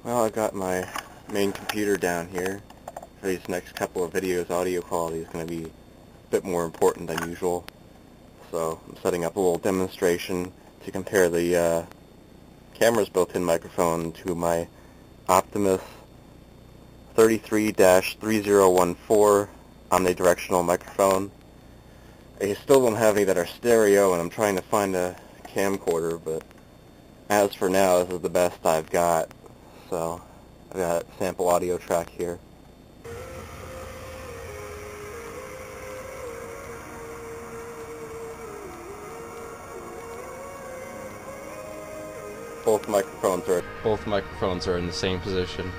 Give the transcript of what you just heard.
Well, I've got my main computer down here. For these next couple of videos, audio quality is going to be a bit more important than usual. So I'm setting up a little demonstration to compare the camera's built-in microphone to my Optimus 33-3014 omnidirectional microphone. I still don't have any that are stereo, and I'm trying to find a camcorder, but as for now, this is the best I've got. So I've got a sample audio track here. Both microphones are in the same position.